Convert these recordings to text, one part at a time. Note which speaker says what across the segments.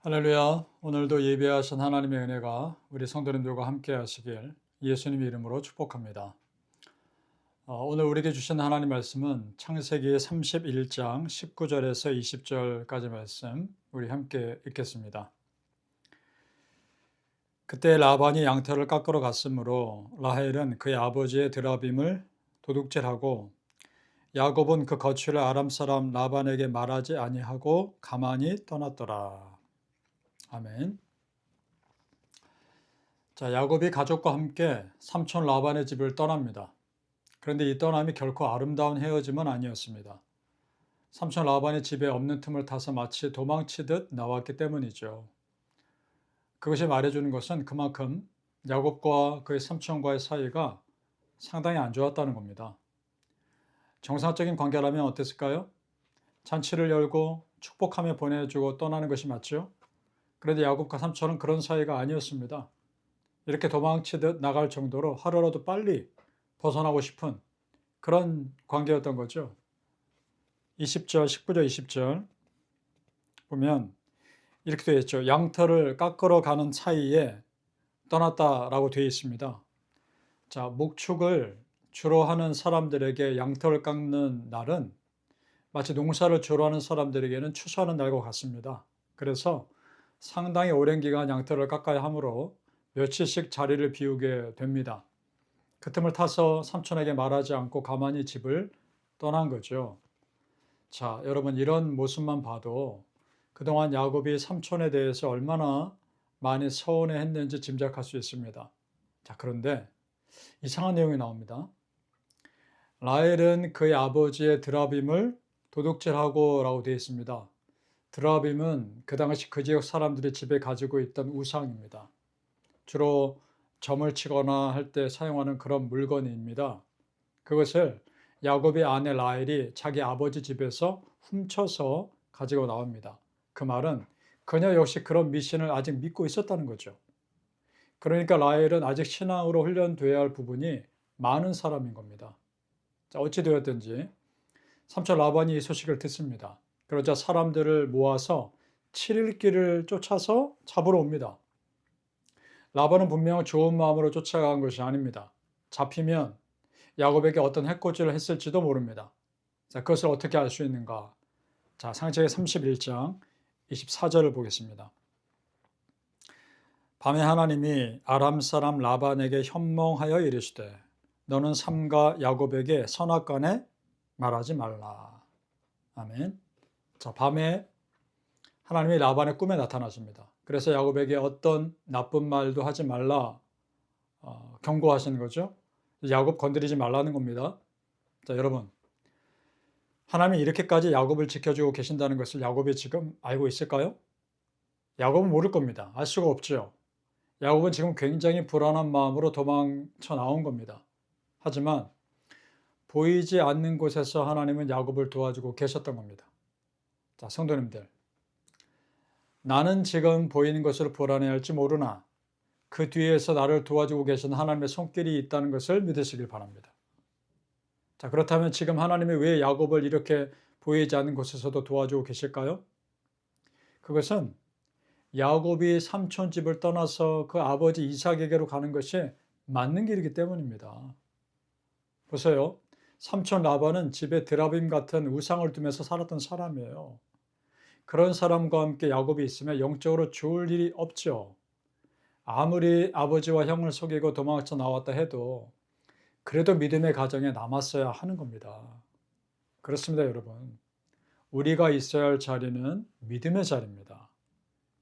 Speaker 1: 할렐루야. 오늘도 예배하신 하나님의 은혜가 우리 성도님들과 함께 하시길 예수님의 이름으로 축복합니다. 오늘 우리에게 주신 하나님 말씀은 창세기 31장 19절에서 20절까지 말씀 우리 함께 읽겠습니다. 그때 라반이 양털을 깎으러 갔으므로 라헬은 그의 아버지의 드라빔을 도둑질하고 야곱은 그 거취를 아람 사람 라반에게 말하지 아니하고 가만히 떠났더라. 아멘. 자, 야곱이 가족과 함께 삼촌 라반의 집을 떠납니다. 그런데 이 떠남이 결코 아름다운 헤어짐은 아니었습니다. 삼촌 라반이 집에 없는 틈을 타서 마치 도망치듯 나왔기 때문이죠. 그것이 말해주는 것은 그만큼 야곱과 그의 삼촌과의 사이가 상당히 안 좋았다는 겁니다. 정상적인 관계라면 어땠을까요? 잔치를 열고 축복하며 보내주고 떠나는 것이 맞죠? 그런데 야곱과 삼촌은 그런 사이가 아니었습니다. 이렇게 도망치듯 나갈 정도로 하루라도 빨리 벗어나고 싶은 그런 관계였던 거죠. 20절, 19절, 20절 보면 이렇게 되어 있죠. 양털을 깎으러 가는 사이에 떠났다라고 되어 있습니다. 자, 목축을 주로 하는 사람들에게 양털을 깎는 날은 마치 농사를 주로 하는 사람들에게는 추수하는 날과 같습니다. 그래서 상당히 오랜 기간 양털을 깎아야 하므로 며칠씩 자리를 비우게 됩니다. 그 틈을 타서 삼촌에게 말하지 않고 가만히 집을 떠난 거죠. 자, 여러분 이런 모습만 봐도 그동안 야곱이 삼촌에 대해서 얼마나 많이 서운해했는지 짐작할 수 있습니다. 자, 그런데 이상한 내용이 나옵니다. 라헬은 그의 아버지의 드라빔을 도둑질하고 라고 되어 있습니다. 드라빔은 그 당시 그 지역 사람들이 집에 가지고 있던 우상입니다. 주로 점을 치거나 할 때 사용하는 그런 물건입니다. 그것을 야곱의 아내 라헬이 자기 아버지 집에서 훔쳐서 가지고 나옵니다. 그 말은 그녀 역시 그런 미신을 아직 믿고 있었다는 거죠. 그러니까 라헬은 아직 신앙으로 훈련돼야 할 부분이 많은 사람인 겁니다. 자, 어찌 되었든지 삼촌 라반이 이 소식을 듣습니다. 그러자 사람들을 모아서 7일 길을 쫓아서 잡으러 옵니다. 라반은 분명 좋은 마음으로 쫓아간 것이 아닙니다. 잡히면 야곱에게 어떤 해코지를 했을지도 모릅니다. 자, 그것을 어떻게 알 수 있는가? 자, 창세기 31장 24절을 보겠습니다. 밤에 하나님이 아람 사람 라반에게 현몽하여 이르시되 너는 삼가 야곱에게 선악간에 말하지 말라. 아멘. 자, 밤에 하나님이 라반의 꿈에 나타나십니다. 그래서 야곱에게 어떤 나쁜 말도 하지 말라 경고하시는 거죠. 야곱 건드리지 말라는 겁니다. 자, 여러분 하나님이 이렇게까지 야곱을 지켜주고 계신다는 것을 야곱이 지금 알고 있을까요? 야곱은 모를 겁니다. 알 수가 없죠. 야곱은 지금 굉장히 불안한 마음으로 도망쳐 나온 겁니다. 하지만 보이지 않는 곳에서 하나님은 야곱을 도와주고 계셨던 겁니다. 자, 성도님들, 나는 지금 보이는 것으로 불안해할지 모르나 그 뒤에서 나를 도와주고 계신 하나님의 손길이 있다는 것을 믿으시길 바랍니다. 자, 그렇다면 지금 하나님이 왜 야곱을 이렇게 보이지 않는 곳에서도 도와주고 계실까요? 그것은 야곱이 삼촌 집을 떠나서 그 아버지 이삭에게로 가는 것이 맞는 길이기 때문입니다. 보세요. 삼촌 라반은 집에 드라빔 같은 우상을 두면서 살았던 사람이에요. 그런 사람과 함께 야곱이 있으면 영적으로 좋을 일이 없죠. 아무리 아버지와 형을 속이고 도망쳐 나왔다 해도 그래도 믿음의 가정에 남았어야 하는 겁니다. 그렇습니다, 여러분. 우리가 있어야 할 자리는 믿음의 자리입니다.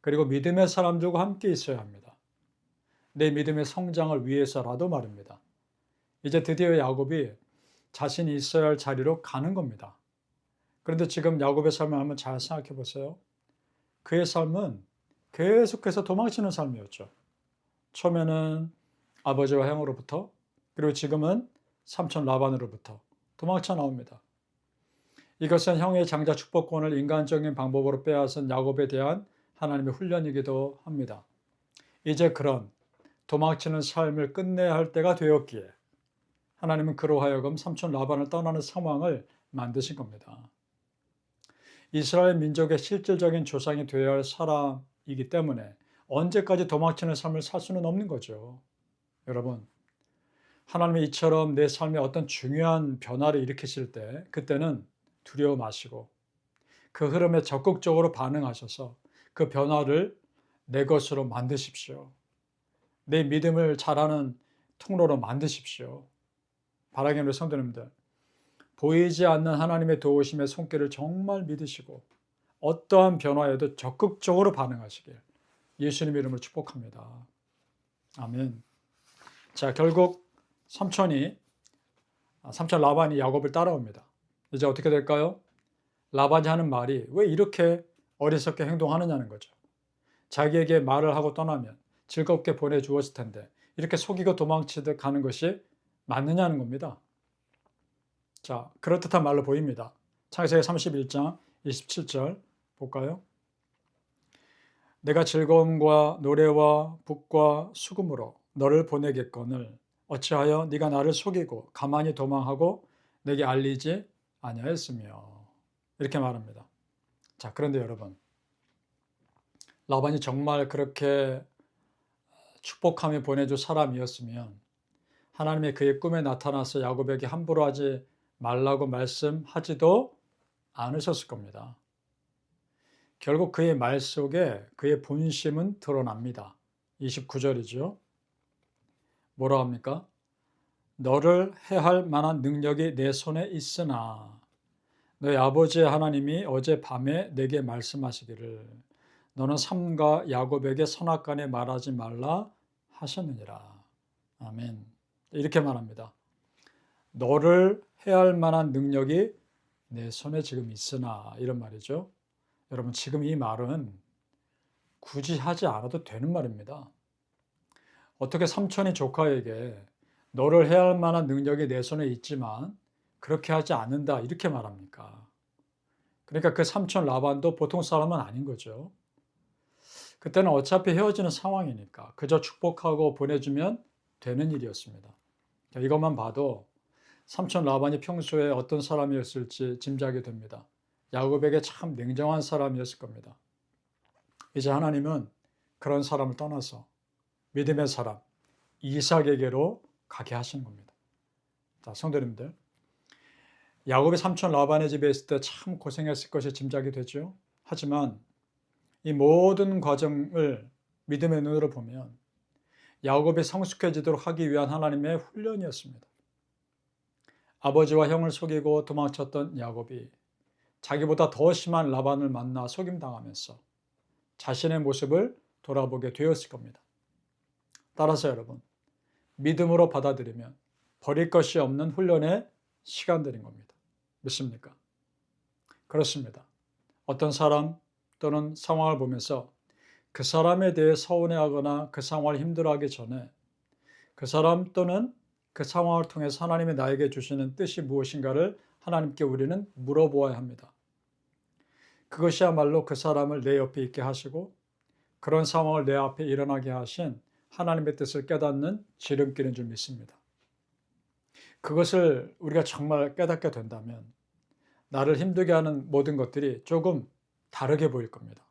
Speaker 1: 그리고 믿음의 사람들과 함께 있어야 합니다. 내 믿음의 성장을 위해서라도 말입니다. 이제 드디어 야곱이 자신이 있어야 할 자리로 가는 겁니다. 그런데 지금 야곱의 삶을 한번 잘 생각해 보세요. 그의 삶은 계속해서 도망치는 삶이었죠. 처음에는 아버지와 형으로부터, 그리고 지금은 삼촌 라반으로부터 도망쳐 나옵니다. 이것은 형의 장자 축복권을 인간적인 방법으로 빼앗은 야곱에 대한 하나님의 훈련이기도 합니다. 이제 그런 도망치는 삶을 끝내야 할 때가 되었기에 하나님은 그로 하여금 삼촌 라반을 떠나는 상황을 만드신 겁니다. 이스라엘 민족의 실질적인 조상이 되어야 할 사람 삶이기 때문에 언제까지 도망치는 삶을 살 수는 없는 거죠. 여러분, 하나님이 이처럼 내 삶에 어떤 중요한 변화를 일으키실 때 그때는 두려워 마시고 그 흐름에 적극적으로 반응하셔서 그 변화를 내 것으로 만드십시오. 내 믿음을 자라는 통로로 만드십시오. 바라기는 우리 성도님들, 보이지 않는 하나님의 도우심의 손길을 정말 믿으시고 어떠한 변화에도 적극적으로 반응하시길 예수님 이름으로 축복합니다. 아멘. 자, 결국 삼촌 라반이 야곱을 따라옵니다. 이제 어떻게 될까요? 라반이 하는 말이 왜 이렇게 어리석게 행동하느냐는 거죠. 자기에게 말을 하고 떠나면 즐겁게 보내주었을 텐데 이렇게 속이고 도망치듯 가는 것이 맞느냐는 겁니다. 자, 그럴듯한 말로 보입니다. 창세기 31장 27절 볼까요? 내가 즐거움과 노래와 북과 수금으로 너를 보내겠거늘 어찌하여 네가 나를 속이고 가만히 도망하고 내게 알리지 아니하였으며 이렇게 말합니다. 자, 그런데 여러분, 라반이 정말 그렇게 축복하며 보내줄 사람이었으면 하나님의 그의 꿈에 나타나서 야곱에게 함부로 하지 말라고 말씀하지도 않으셨을 겁니다. 결국 그의 말 속에 그의 본심은 드러납니다. 29절이죠. 뭐라 합니까? 너를 해할 만한 능력이 내 손에 있으나 너희 아버지의 하나님이 어젯밤에 내게 말씀하시기를 너는 삼가 야곱에게 선악간에 말하지 말라 하셨느니라. 아멘. 이렇게 말합니다. 너를 해할 만한 능력이 내 손에 지금 있으나 이런 말이죠. 여러분, 지금 이 말은 굳이 하지 않아도 되는 말입니다. 어떻게 삼촌이 조카에게 너를 해야 할 만한 능력이 내 손에 있지만 그렇게 하지 않는다 이렇게 말합니까? 그러니까 그 삼촌 라반도 보통 사람은 아닌 거죠. 그때는 어차피 헤어지는 상황이니까 그저 축복하고 보내주면 되는 일이었습니다. 이것만 봐도 삼촌 라반이 평소에 어떤 사람이었을지 짐작이 됩니다. 야곱에게 참 냉정한 사람이었을 겁니다. 이제 하나님은 그런 사람을 떠나서 믿음의 사람 이삭에게로 가게 하시는 겁니다. 자, 성도님들, 야곱이 삼촌 라반의 집에 있을 때 참 고생했을 것이 짐작이 되죠. 하지만 이 모든 과정을 믿음의 눈으로 보면 야곱이 성숙해지도록 하기 위한 하나님의 훈련이었습니다. 아버지와 형을 속이고 도망쳤던 야곱이 자기보다 더 심한 라반을 만나 속임당하면서 자신의 모습을 돌아보게 되었을 겁니다. 따라서 여러분, 믿음으로 받아들이면 버릴 것이 없는 훈련의 시간들인 겁니다. 믿습니까? 그렇습니다. 어떤 사람 또는 상황을 보면서 그 사람에 대해 서운해하거나 그 상황을 힘들어하기 전에 그 사람 또는 그 상황을 통해서 하나님이 나에게 주시는 뜻이 무엇인가를 하나님께 우리는 물어보아야 합니다. 그것이야말로 그 사람을 내 옆에 있게 하시고 그런 상황을 내 앞에 일어나게 하신 하나님의 뜻을 깨닫는 지름길인 줄 믿습니다. 그것을 우리가 정말 깨닫게 된다면 나를 힘들게 하는 모든 것들이 조금 다르게 보일 겁니다.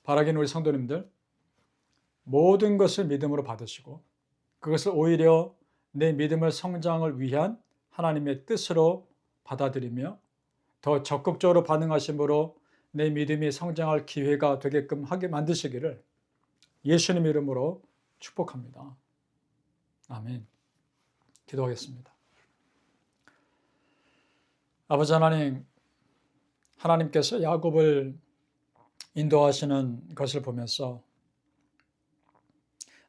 Speaker 1: 바라기는 우리 성도님들, 모든 것을 믿음으로 받으시고 그것을 오히려 내 믿음을 성장을 위한 하나님의 뜻으로 받아들이며 더 적극적으로 반응하심으로 내 믿음이 성장할 기회가 되게끔 하게 만드시기를 예수님 이름으로 축복합니다. 아멘. 기도하겠습니다. 아버지 하나님, 하나님께서 야곱을 인도하시는 것을 보면서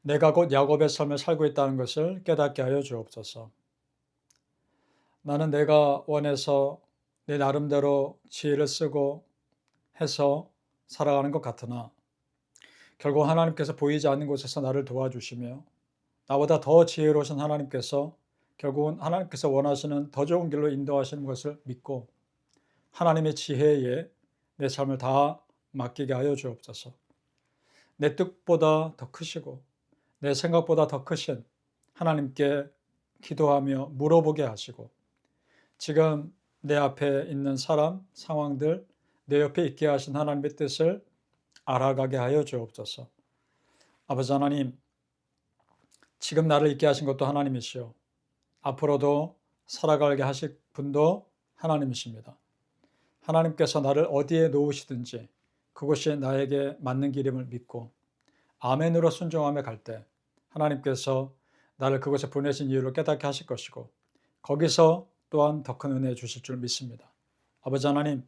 Speaker 1: 내가 곧 야곱의 삶을 살고 있다는 것을 깨닫게 하여 주옵소서. 나는 내가 원해서 내 나름대로 지혜를 쓰고 해서 살아가는 것 같으나 결국 하나님께서 보이지 않는 곳에서 나를 도와주시며 나보다 더 지혜로우신 하나님께서 결국은 하나님께서 원하시는 더 좋은 길로 인도하시는 것을 믿고 하나님의 지혜에 내 삶을 다 맡기게 하여 주옵소서. 내 뜻보다 더 크시고 내 생각보다 더 크신 하나님께 기도하며 물어보게 하시고 지금 내 앞에 있는 사람, 상황들, 내 옆에 있게 하신 하나님의 뜻을 알아가게 하여 주옵소서. 아버지 하나님, 지금 나를 있게 하신 것도 하나님이시오. 앞으로도 살아가게 하실 분도 하나님이십니다. 하나님께서 나를 어디에 놓으시든지 그곳이 나에게 맞는 길임을 믿고 아멘으로 순종하며 갈 때 하나님께서 나를 그곳에 보내신 이유를 깨닫게 하실 것이고 거기서 또한 더 큰 은혜 주실 줄 믿습니다. 아버지 하나님,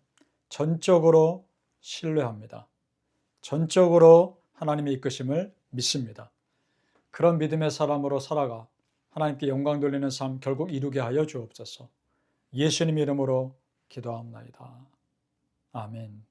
Speaker 1: 전적으로 신뢰합니다. 전적으로 하나님의 이끄심을 믿습니다. 그런 믿음의 사람으로 살아가 하나님께 영광 돌리는 삶 결국 이루게 하여 주옵소서. 예수님 이름으로 기도하옵나이다. 아멘.